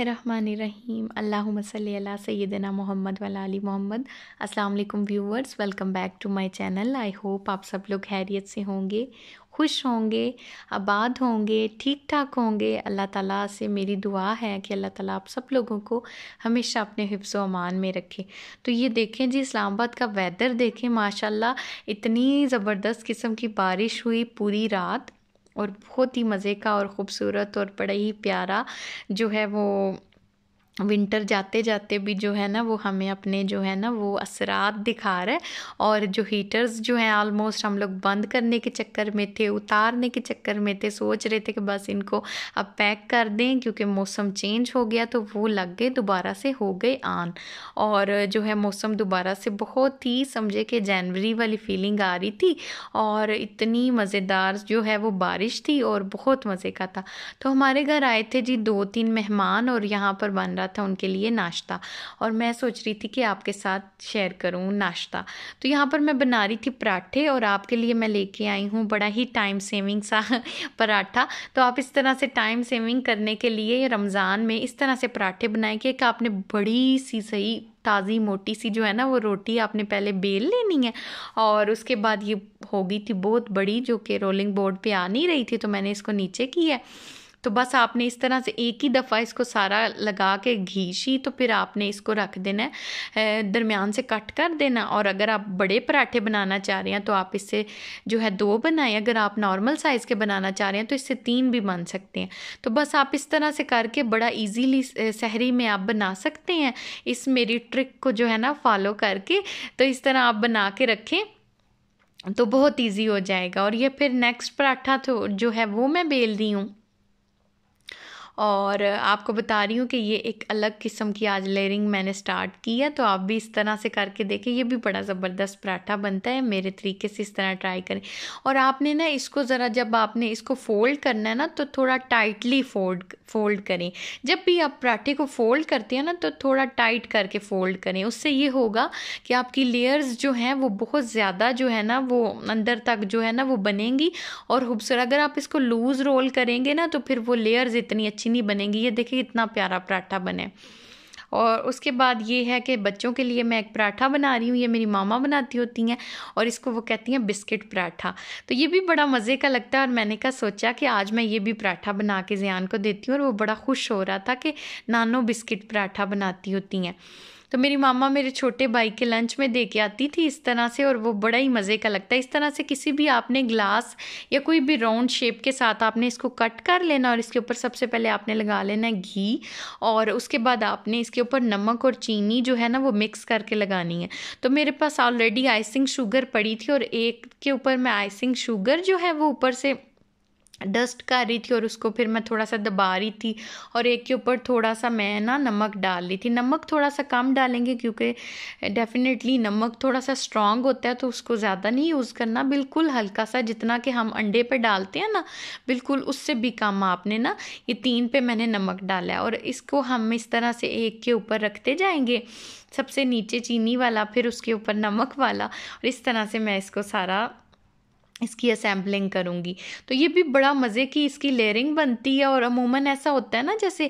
बिस्मिल्लाहिर्रहमानिर्रहीम अल्लाहुम्मा सल्ली अला सय्यिदिना मोहम्मद वअला आलि मोहम्मद। अस्सलाम वालेकुम viewers, welcome back to my channel. I hope आप सब लोग खैरियत से होंगे, खुश होंगे, आबाद होंगे, ठीक ठाक होंगे। अल्लाह ताला से मेरी दुआ है कि अल्लाह ताला आप सब लोगों को हमेशा अपने हिफ्ज़ व अमान में रखे। तो ये देखें जी, इस्लामाबाद का वेदर देखें, माशाल्लाह इतनी ज़बरदस्त किस्म की बारिश हुई पूरी रात और बहुत ही मज़े का और ख़ूबसूरत और बड़ा ही प्यारा जो है वो विंटर जाते जाते भी जो है ना वो हमें अपने जो है ना वो असरात दिखा रहा है। और जो हीटर्स जो हैं ऑलमोस्ट हम लोग बंद करने के चक्कर में थे, उतारने के चक्कर में थे, सोच रहे थे कि बस इनको अब पैक कर दें क्योंकि मौसम चेंज हो गया। तो वो लग गए, दोबारा से हो गए ऑन। और जो है मौसम दोबारा से बहुत ही समझे कि जनवरी वाली फीलिंग आ रही थी और इतनी मज़ेदार जो है वो बारिश थी और बहुत मज़े का था। तो हमारे घर आए थे जी 2-3 मेहमान और यहाँ पर बन रहा था उनके लिए नाश्ता। और मैं सोच रही थी कि आपके साथ शेयर करूं नाश्ता। तो यहाँ पर मैं बना रही थी पराठे और आपके लिए मैं लेके आई हूँ बड़ा ही टाइम सेविंग सा पराठा। तो आप इस तरह से टाइम सेविंग करने के लिए रमज़ान में इस तरह से पराठे बनाए कि आपने बड़ी सी सही ताज़ी मोटी सी जो है ना वो रोटी आपने पहले बेल लेनी है और उसके बाद ये हो गई थी बहुत बड़ी जो कि रोलिंग बोर्ड पे आ नहीं रही थी, तो मैंने इसको नीचे की है। तो बस आपने इस तरह से एक ही दफ़ा इसको सारा लगा के घीशी, तो फिर आपने इसको रख देना है, दरमियान से कट कर देना। और अगर आप बड़े पराठे बनाना चाह रहे हैं तो आप इससे जो है 2 बनाएं, अगर आप नॉर्मल साइज़ के बनाना चाह रहे हैं तो इससे 3 भी बन सकते हैं। तो बस आप इस तरह से करके बड़ा ईजीली सहरी में आप बना सकते हैं इस मेरी ट्रिक को जो है ना फॉलो करके। तो इस तरह आप बना के रखें तो बहुत ईजी हो जाएगा। और ये फिर नेक्स्ट पराठा तो जो है वो मैं बेल रही हूँ और आपको बता रही हूँ कि ये एक अलग किस्म की आज लेयरिंग मैंने स्टार्ट की है। तो आप भी इस तरह से करके देखें, ये भी बड़ा ज़बरदस्त पराठा बनता है। मेरे तरीके से इस तरह ट्राई करें। और आपने ना इसको ज़रा जब आपने इसको फ़ोल्ड करना है ना तो थोड़ा टाइटली फ़ोल्ड करें। जब भी आप पराठे को फ़ोल्ड करते हैं ना तो थोड़ा टाइट करके फ़ोल्ड करें। उससे ये होगा कि आपकी लेयर्स जो हैं वो बहुत ज़्यादा जो है ना वो अंदर तक जो है ना वो बनेंगी और खूबसूरत। अगर आप इसको लूज़ रोल करेंगे ना तो फिर वो लेयर्स इतनी अच्छी नहीं बनेंगी। ये देखिए इतना प्यारा पराठा बने। और उसके बाद ये है कि बच्चों के लिए मैं एक पराठा बना रही हूँ, ये मेरी मामा बनाती होती हैं और इसको वो कहती हैं बिस्किट पराठा। तो ये भी बड़ा मज़े का लगता है और मैंने कहा सोचा कि आज मैं ये भी पराठा बना के ज़ियान को देती हूँ और वो बड़ा खुश हो रहा था कि नानो बिस्किट पराठा बनाती होती हैं। तो मेरी मामा मेरे छोटे भाई के लंच में दे के आती थी इस तरह से और वो बड़ा ही मज़े का लगता है। इस तरह से किसी भी आपने ग्लास या कोई भी राउंड शेप के साथ आपने इसको कट कर लेना और इसके ऊपर सबसे पहले आपने लगा लेना है घी और उसके बाद आपने इसके ऊपर नमक और चीनी जो है ना वो मिक्स करके लगानी है। तो मेरे पास ऑलरेडी आइसिंग शुगर पड़ी थी और एक के ऊपर मैं आइसिंग शुगर जो है वो ऊपर से डस्ट कर रही थी और उसको फिर मैं थोड़ा सा दबा रही थी और एक के ऊपर थोड़ा सा मैं ना नमक डाल रही थी। नमक थोड़ा सा कम डालेंगे क्योंकि डेफिनेटली नमक थोड़ा सा स्ट्रॉन्ग होता है तो उसको ज़्यादा नहीं यूज़ करना, बिल्कुल हल्का सा जितना कि हम अंडे पे डालते हैं ना बिल्कुल उससे भी कम आपने ना ये 3 पे मैंने नमक डाला है। और इसको हम इस तरह से एक के ऊपर रखते जाएंगे, सबसे नीचे चीनी वाला फिर उसके ऊपर नमक वाला और इस तरह से मैं इसको सारा इसकी असेंबलिंग करूँगी। तो ये भी बड़ा मज़े की इसकी लेयरिंग बनती है। और अमूमन ऐसा होता है ना जैसे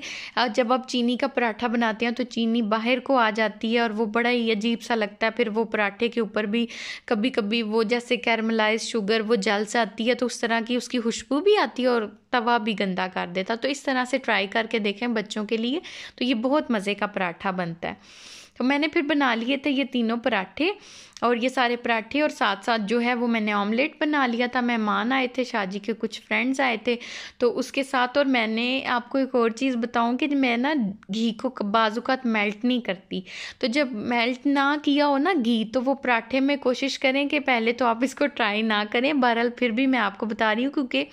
जब आप चीनी का पराठा बनाते हैं तो चीनी बाहर को आ जाती है और वो बड़ा ही अजीब सा लगता है। फिर वो पराठे के ऊपर भी कभी कभी वो जैसे कैरमलाइज शुगर वो जल से आती है तो उस तरह की उसकी खुशबू भी आती है और तवा भी गंदा कर देता। तो इस तरह से ट्राई करके देखें बच्चों के लिए, तो ये बहुत मज़े का पराठा बनता है। तो मैंने फिर बना लिए थे ये तीनों पराठे और ये सारे पराठे और साथ साथ जो है वो मैंने ऑमलेट बना लिया था। मेहमान आए थे, शादी के कुछ फ्रेंड्स आए थे तो उसके साथ। और मैंने आपको एक और चीज़ बताऊं कि मैं ना घी को बाजुकात मेल्ट नहीं करती। तो जब मेल्ट ना किया हो ना घी तो वो पराठे में कोशिश करें कि पहले तो आप इसको ट्राई ना करें। बहरहाल फिर भी मैं आपको बता रही हूँ क्योंकि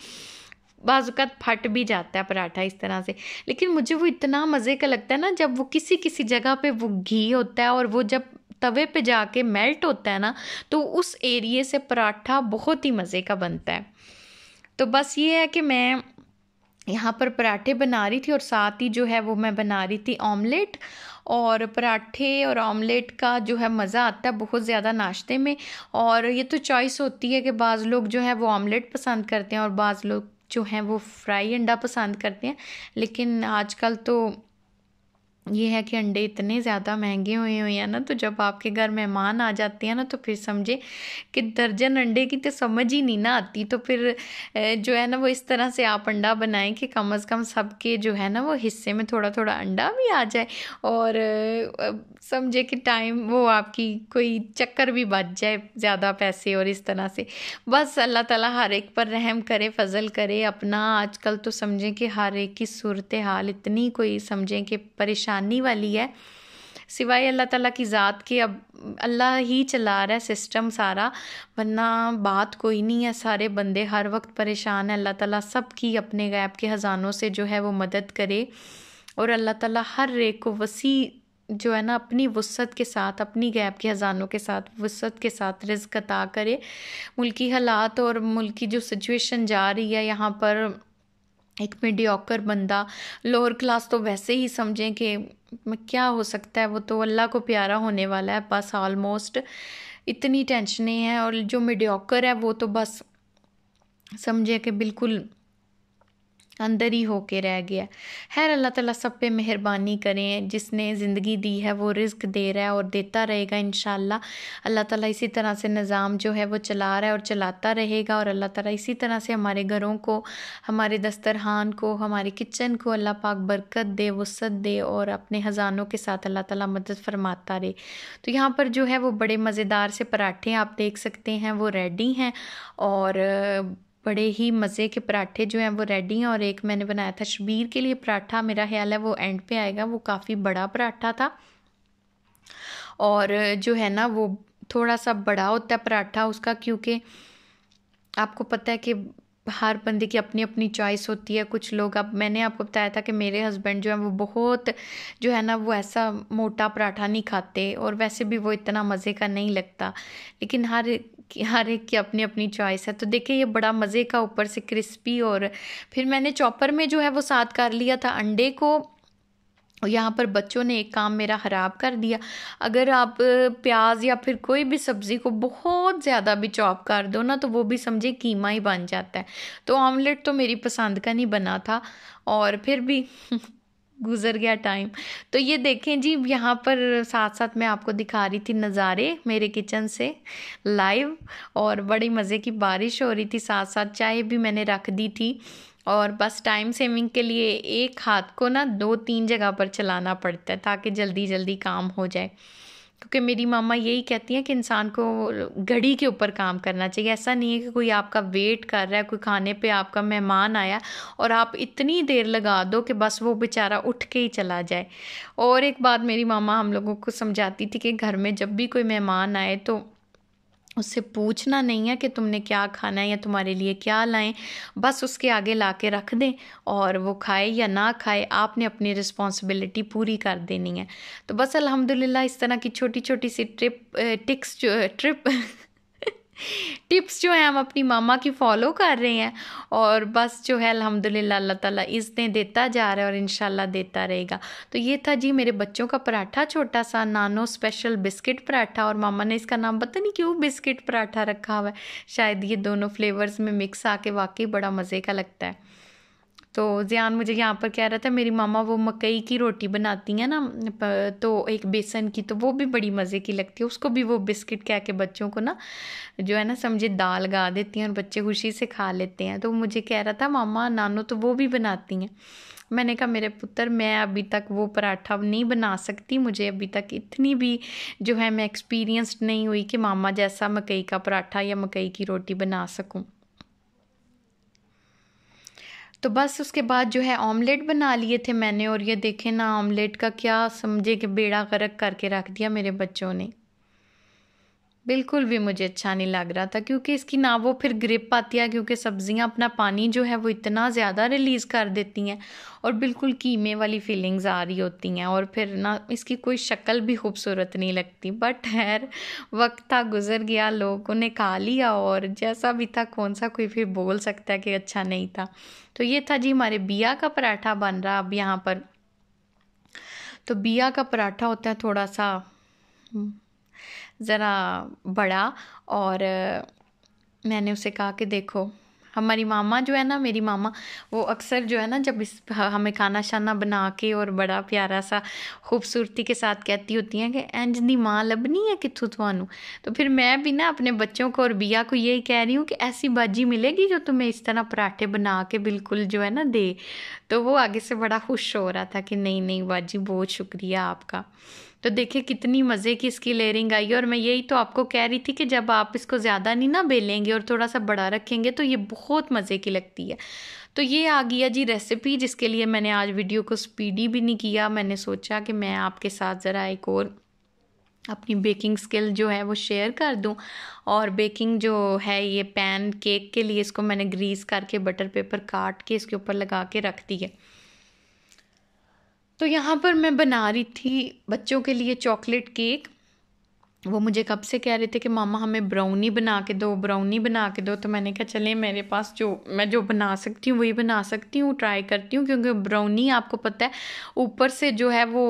बाज़-औक़ात फट भी जाता है पराठा इस तरह से। लेकिन मुझे वो इतना मज़े का लगता है ना जब वो किसी किसी जगह पे वो घी होता है और वो जब तवे पे जाके मेल्ट होता है ना तो उस एरिए से पराठा बहुत ही मज़े का बनता है। तो बस ये है कि मैं यहाँ पर पराठे बना रही थी और साथ ही जो है वो मैं बना रही थी ऑमलेट। और पराठे और ऑमलेट का जो है मज़ा आता है बहुत ज़्यादा नाश्ते में। और ये तो चॉइस होती है कि बाज़ लोग जो है वो ऑमलेट पसंद करते हैं और बाज़ लोग जो हैं वो फ्राई अंडा पसंद करते हैं। लेकिन आजकल तो ये है कि अंडे इतने ज़्यादा महंगे हुए हुए हैं ना, तो जब आपके घर मेहमान आ जाते हैं ना, तो फिर समझे कि दर्जन अंडे की तो समझ ही नहीं ना आती। तो फिर जो है ना वो इस तरह से आप अंडा बनाएं कि कम से कम सबके जो है ना वो हिस्से में थोड़ा थोड़ा अंडा भी आ जाए, और समझे कि टाइम वो आपकी कोई चक्कर भी बच जाए ज़्यादा पैसे। और इस तरह से बस अल्लाह ताला हर एक पर रहम करे, फजल करे अपना। आजकल तो समझें कि हर एक की सूरत हाल इतनी कोई समझें कि परेशानी वाली है, सिवाय अल्लाह ताला की ज़ात के। अब अल्लाह ही चला रहा है सिस्टम सारा, वरना बात कोई नहीं है। सारे बंदे हर वक्त परेशान है। अल्लाह ताला सबकी अपने गैब के ख़जानों से जो है वो मदद करे, और अल्लाह ताला हर एक को वसी जो है ना अपनी वुसअत के साथ, अपनी गैब के ख़जानों के साथ, वुसअत के साथ रिज़्क़ अता करे। मुल्की हालात और मुल्क की जो सिचुएशन जा रही है यहाँ पर, एक मीडियोकर बंदा, लोअर क्लास तो वैसे ही समझें कि क्या हो सकता है, वो तो अल्लाह को प्यारा होने वाला है बस ऑलमोस्ट। इतनी टेंशनें हैं, और जो मीडियोकर है वो तो बस समझे कि बिल्कुल अंदर ही होके रह गया। खैर अल्लाह ताला सब पे मेहरबानी करें, जिसने ज़िंदगी दी है वो रिज़्क दे रहा है और देता रहेगा इंशाल्लाह। अल्लाह ताला इसी तरह से निज़ाम जो है वो चला रहा है और चलाता रहेगा, और अल्लाह ताला इसी तरह से हमारे घरों को, हमारे दस्तरखान को, हमारे किचन को अल्लाह पाक बरकत दे, वसअत दे, और अपने ख़जानों के साथ अल्लाह ताला मदद फरमाता रहे। तो यहाँ पर जो है वो बड़े मज़ेदार से पराठे आप देख सकते हैं वो रेडी हैं, और बड़े ही मज़े के पराठे जो हैं वो रेडी हैं। और एक मैंने बनाया था शबीर के लिए पराठा, मेरा ख्याल है वो एंड पे आएगा। वो काफ़ी बड़ा पराठा था, और जो है ना वो थोड़ा सा बड़ा होता है पराठा उसका, क्योंकि आपको पता है कि हर बंदे की अपनी अपनी चॉइस होती है। कुछ लोग, अब मैंने आपको बताया था कि मेरे हस्बैंड जो है वो बहुत जो है ना वो ऐसा मोटा पराठा नहीं खाते, और वैसे भी वो इतना मज़े का नहीं लगता। लेकिन हर एक की अपनी अपनी चॉइस है। तो देखिए ये बड़ा मज़े का, ऊपर से क्रिस्पी, और फिर मैंने चॉपर में जो है वो साथ कर लिया था अंडे को। यहाँ पर बच्चों ने एक काम मेरा ख़राब कर दिया। अगर आप प्याज या फिर कोई भी सब्ज़ी को बहुत ज़्यादा भी चॉप कर दो ना, तो वो भी समझे कीमा ही बन जाता है। तो ऑमलेट तो मेरी पसंद का नहीं बना था, और फिर भी गुज़र गया टाइम। तो ये देखें जी, यहाँ पर साथ साथ मैं आपको दिखा रही थी नज़ारे मेरे किचन से लाइव, और बड़ी मज़े की बारिश हो रही थी, साथ साथ चाय भी मैंने रख दी थी। और बस टाइम सेविंग के लिए एक हाथ को ना 2-3 जगह पर चलाना पड़ता है, ताकि जल्दी जल्दी काम हो जाए। क्योंकि मेरी मामा यही कहती हैं कि इंसान को घड़ी के ऊपर काम करना चाहिए। ऐसा नहीं है कि कोई आपका वेट कर रहा है, कोई खाने पे आपका मेहमान आया और आप इतनी देर लगा दो कि बस वो बेचारा उठ के ही चला जाए। और एक बात मेरी मामा हम लोगों को समझाती थी कि घर में जब भी कोई मेहमान आए तो उससे पूछना नहीं है कि तुमने क्या खाना है या तुम्हारे लिए क्या लाएं, बस उसके आगे ला के रख दें, और वो खाए या ना खाए आपने अपनी रिस्पॉन्सिबिलिटी पूरी कर देनी है। तो बस अल्हम्दुलिल्लाह इस तरह की छोटी छोटी सी ट्रिप टिप्स जो हैं हम अपनी मामा की फ़ॉलो कर रहे हैं, और बस जो है अल्हम्दुलिल्लाह अल्लाह ताला इज़्ज़तें देता जा रहा है और इंशाल्लाह देता रहेगा। तो ये था जी मेरे बच्चों का पराठा, छोटा सा नानो स्पेशल बिस्किट पराठा, और मामा ने इसका नाम पता नहीं क्यों बिस्किट पराठा रखा हुआ है। शायद ये दोनों फ्लेवर्स में मिक्स आके वाकई बड़ा मज़े का लगता है। तो ज़ियान मुझे यहाँ पर कह रहा था मेरी मामा वो मकई की रोटी बनाती हैं ना, तो एक बेसन की, तो वो भी बड़ी मज़े की लगती है। उसको भी वो बिस्किट कह के बच्चों को ना जो है ना समझे दाल लगा देती हैं, और बच्चे खुशी से खा लेते हैं। तो मुझे कह रहा था मामा नानो तो वो भी बनाती हैं। मैंने कहा मेरे पुत्र मैं अभी तक वो पराठा नहीं बना सकती, मुझे अभी तक इतनी भी जो है मैं एक्सपीरियंस्ड नहीं हुई कि मामा जैसा मकई का पराठा या मकई की रोटी बना सकूं। तो बस उसके बाद जो है ऑमलेट बना लिए थे मैंने, और ये देखें ना ऑमलेट का क्या समझे कि बेड़ा गर्क करके रख दिया मेरे बच्चों ने। बिल्कुल भी मुझे अच्छा नहीं लग रहा था, क्योंकि इसकी ना वो फिर ग्रिप आती है, क्योंकि सब्जियां अपना पानी जो है वो इतना ज़्यादा रिलीज़ कर देती हैं, और बिल्कुल कीमे वाली फीलिंग्स आ रही होती हैं, और फिर ना इसकी कोई शक्ल भी खूबसूरत नहीं लगती। बट खैर वक्त था, गुजर गया, लोगों ने खा लिया, और जैसा भी था कौन सा कोई फिर बोल सकता है कि अच्छा नहीं था। तो ये था जी हमारे बिया का पराठा बन रहा अब यहाँ पर। तो बिया का पराठा होता है थोड़ा सा ज़रा बड़ा, और मैंने उसे कहा कि देखो हमारी मामा जो है ना, मेरी मामा, वो अक्सर जो है ना जब इस हमें खाना शाना बना के और बड़ा प्यारा सा खूबसूरती के साथ कहती होती हैं कि इंज दी मां लभनी है कित्थों तुहानू। तो फिर मैं भी ना अपने बच्चों को और बिया को यही कह रही हूँ कि ऐसी बाजी मिलेगी जो तुम्हें इस तरह पराठे बना के बिल्कुल जो है ना दे। तो वो आगे से बड़ा खुश हो रहा था कि नहीं नहीं बाजी, बहुत शुक्रिया आपका। तो देखिए कितनी मज़े की इसकी लेयरिंग आई है। और मैं यही तो आपको कह रही थी कि जब आप इसको ज़्यादा नहीं ना बेलेंगे और थोड़ा सा बड़ा रखेंगे तो ये बहुत मज़े की लगती है। तो ये आ गया जी रेसिपी, जिसके लिए मैंने आज वीडियो को स्पीडी भी नहीं किया। मैंने सोचा कि मैं आपके साथ ज़रा एक और अपनी बेकिंग स्किल जो है वो शेयर कर दूं। और बेकिंग जो है, ये पैन केक के लिए इसको मैंने ग्रीस करके बटर पेपर काट के इसके ऊपर लगा के रख दी है। तो यहाँ पर मैं बना रही थी बच्चों के लिए चॉकलेट केक। वो मुझे कब से कह रहे थे कि मामा हमें ब्राउनी बना के दो, ब्राउनी बना के दो। तो मैंने कहा चलें, मेरे पास मैं जो बना सकती हूँ वही बना सकती हूँ, ट्राई करती हूँ। क्योंकि ब्राउनी आपको पता है ऊपर से जो है वो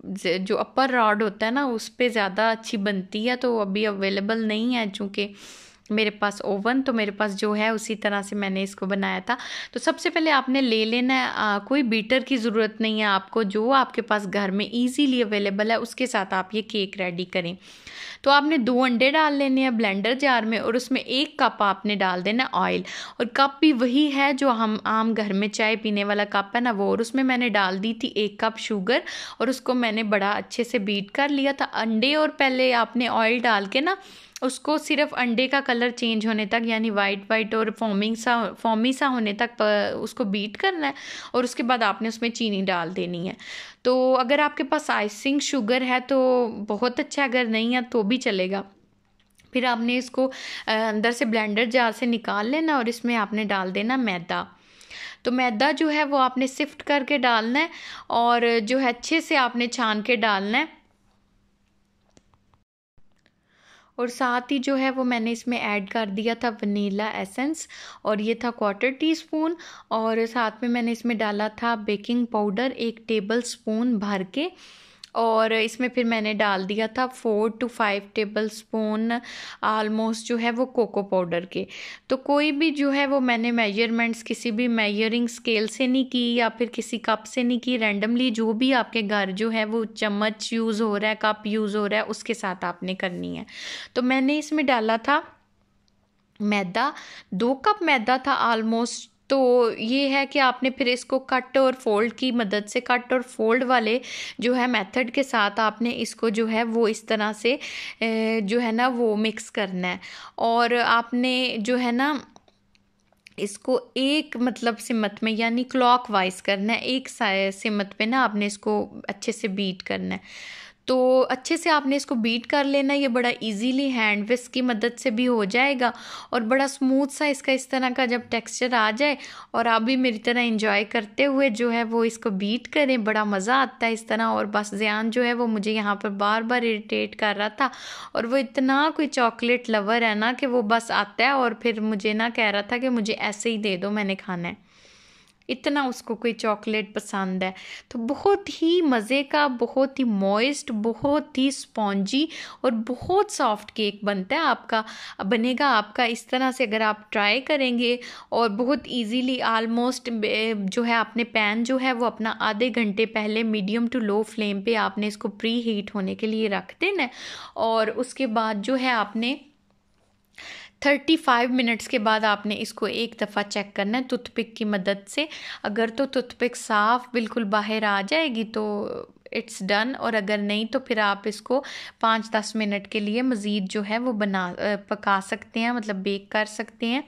जो अपर रॉड होता है ना उस पर ज़्यादा अच्छी बनती है। तो अभी अवेलेबल नहीं है चूँकि मेरे पास ओवन, तो मेरे पास जो है उसी तरह से मैंने इसको बनाया था। तो सबसे पहले आपने ले लेना है, कोई बीटर की ज़रूरत नहीं है आपको, जो आपके पास घर में इजीली अवेलेबल है उसके साथ आप ये केक रेडी करें। तो आपने 2 अंडे डाल लेने हैं ब्लेंडर जार में, और उसमें 1 कप आपने डाल देना ऑयल। और कप भी वही है जो हम आम घर में चाय पीने वाला कप है ना वो। और उसमें मैंने डाल दी थी 1 कप शुगर, और उसको मैंने बड़ा अच्छे से बीट कर लिया था अंडे। और पहले आपने ऑयल डाल के ना उसको सिर्फ अंडे का कलर चेंज होने तक, यानी वाइट वाइट और फॉमी सा होने तक उसको बीट करना है। और उसके बाद आपने उसमें चीनी डाल देनी है। तो अगर आपके पास आइसिंग शुगर है तो बहुत अच्छा, अगर नहीं है तो भी चलेगा। फिर आपने इसको अंदर से ब्लेंडर जार से निकाल लेना, और इसमें आपने डाल देना मैदा। तो मैदा जो है वो आपने सिफ्ट करके डालना है, और जो है अच्छे से आपने छान के डालना है। और साथ ही जो है वो मैंने इसमें ऐड कर दिया था वनीला एसेंस, और ये था 1/4 टीस्पून। और साथ में मैंने इसमें डाला था बेकिंग पाउडर 1 टेबल स्पून भर के। और इसमें फिर मैंने डाल दिया था 4 to 5 टेबल स्पून आलमोस्ट जो है वो कोको पाउडर के। तो कोई भी जो है वो मैंने मेजरमेंट्स किसी भी मेजरिंग स्केल से नहीं की या फिर किसी कप से नहीं की, रैंडमली जो भी आपके घर जो है वो चम्मच यूज़ हो रहा है, कप यूज़ हो रहा है, उसके साथ आपने करनी है। तो मैंने इसमें डाला था मैदा, 2 कप मैदा था ऑलमोस्ट। तो ये है कि आपने फिर इसको कट और फोल्ड की मदद से, कट और फोल्ड वाले जो है मेथड के साथ आपने इसको जो है वो इस तरह से जो है ना वो मिक्स करना है। और आपने जो है ना इसको एक मतलब सिमत में, यानी क्लॉकवाइज करना है, एक सिमत पे ना आपने इसको अच्छे से बीट करना है। तो अच्छे से आपने इसको बीट कर लेना। ये बड़ा इजीली हैंड विस्क की मदद से भी हो जाएगा, और बड़ा स्मूथ सा इसका इस तरह का जब टेक्सचर आ जाए, और आप भी मेरी तरह एंजॉय करते हुए जो है वो इसको बीट करें, बड़ा मज़ा आता है इस तरह। और बस ज़ियान जो है वो मुझे यहाँ पर बार बार इरिटेट कर रहा था, और वो इतना कोई चॉकलेट लवर है ना कि वो बस आता है और फिर मुझे ना कह रहा था कि मुझे ऐसे ही दे दो, मैंने खाना है, इतना उसको कोई चॉकलेट पसंद है। तो बहुत ही मज़े का, बहुत ही मॉइस्ट, बहुत ही स्पॉन्जी और बहुत सॉफ्ट केक बनता है आपका, बनेगा आपका इस तरह से अगर आप ट्राई करेंगे। और बहुत इजीली ऑलमोस्ट जो है आपने पैन जो है वो अपना आधे घंटे पहले मीडियम टू लो फ्लेम पे आपने इसको प्री हीट होने के लिए रख देना है। और उसके बाद जो है आपने 35 मिनट्स के बाद आपने इसको एक दफ़ा चेक करना है टूथपिक की मदद से। अगर तो टूथपिक साफ़ बिल्कुल बाहर आ जाएगी तो इट्स डन, और अगर नहीं तो फिर आप इसको 5-10 मिनट के लिए मज़ीद जो है वो पका सकते हैं, मतलब बेक कर सकते हैं।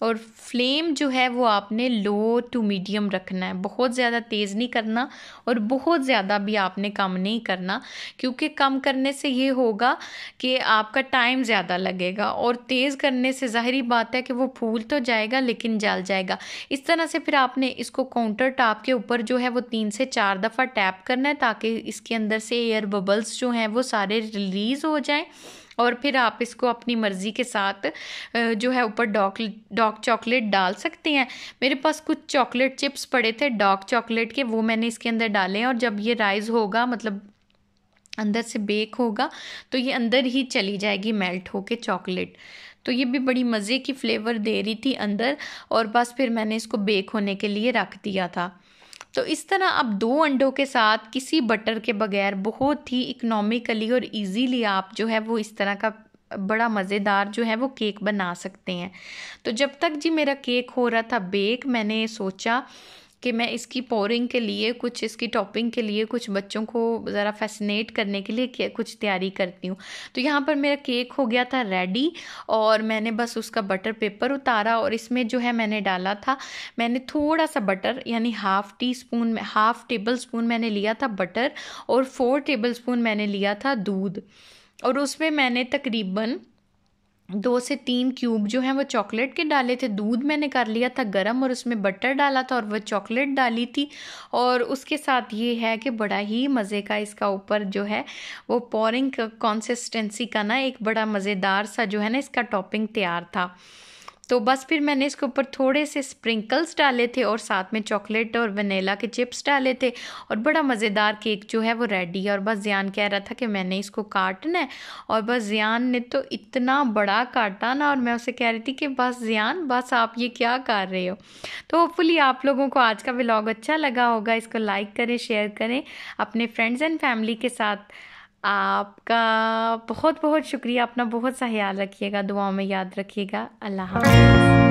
और फ्लेम जो है वो आपने लो टू मीडियम रखना है, बहुत ज़्यादा तेज़ नहीं करना और बहुत ज़्यादा भी आपने कम नहीं करना, क्योंकि कम करने से ये होगा कि आपका टाइम ज़्यादा लगेगा, और तेज़ करने से ज़ाहिरी बात है कि वो फूल तो जाएगा लेकिन जल जाएगा। इस तरह से फिर आपने इसको काउंटर टॉप के ऊपर जो है वो 3 से 4 दफ़ा टैप करना है, ताकि इसके अंदर से एयर बबल्स जो हैं वो सारे रिलीज़ हो जाएं। और फिर आप इसको अपनी मर्ज़ी के साथ जो है ऊपर डार्क चॉकलेट डाल सकते हैं। मेरे पास कुछ चॉकलेट चिप्स पड़े थे डार्क चॉकलेट के, वो मैंने इसके अंदर डाले हैं। और जब ये राइज़ होगा, मतलब अंदर से बेक होगा तो ये अंदर ही चली जाएगी मेल्ट होके चॉकलेट। तो ये भी बड़ी मज़े की फ्लेवर दे रही थी अंदर। और बस फिर मैंने इसको बेक होने के लिए रख दिया था। तो इस तरह आप 2 अंडों के साथ किसी बटर के बगैर बहुत ही इकोनॉमिकली और इजीली आप जो है वो इस तरह का बड़ा मज़ेदार जो है वो केक बना सकते हैं। तो जब तक जी मेरा केक हो रहा था बेक, मैंने सोचा कि मैं इसकी पोरिंग के लिए कुछ, इसकी टॉपिंग के लिए कुछ बच्चों को ज़रा फैसिनेट करने के लिए कुछ तैयारी करती हूँ। तो यहाँ पर मेरा केक हो गया था रेडी और मैंने बस उसका बटर पेपर उतारा और इसमें जो है मैंने डाला था, मैंने थोड़ा सा बटर यानी हाफ़ टेबल स्पून मैंने लिया था बटर और 4 टेबल स्पून मैंने लिया था दूध। और उसमें मैंने तकरीबन 2 से 3 क्यूब जो हैं वो चॉकलेट के डाले थे। दूध मैंने कर लिया था गरम और उसमें बटर डाला था और वह चॉकलेट डाली थी। और उसके साथ ये है कि बड़ा ही मज़े का इसका ऊपर जो है वो पोरिंग कंसिस्टेंसी का ना एक बड़ा मज़ेदार सा जो है ना इसका टॉपिंग तैयार था। तो बस फिर मैंने इसके ऊपर थोड़े से स्प्रिंकल्स डाले थे और साथ में चॉकलेट और वनीला के चिप्स डाले थे और बड़ा मज़ेदार केक जो है वो रेडी है। और बस ज़ियान कह रहा था कि मैंने इसको काटना है और बस ज़ियान ने तो इतना बड़ा काटा ना, और मैं उसे कह रही थी कि बस ज़ियान बस आप ये क्या कर रहे हो। तो होपफुली आप लोगों को आज का व्लॉग अच्छा लगा होगा। इसको लाइक करें, शेयर करें अपने फ्रेंड्स एंड फैमिली के साथ। आपका बहुत बहुत शुक्रिया। अपना बहुत सा ख्याल रखिएगा, दुआओं में याद रखिएगा। अल्लाह हाफ़िज़।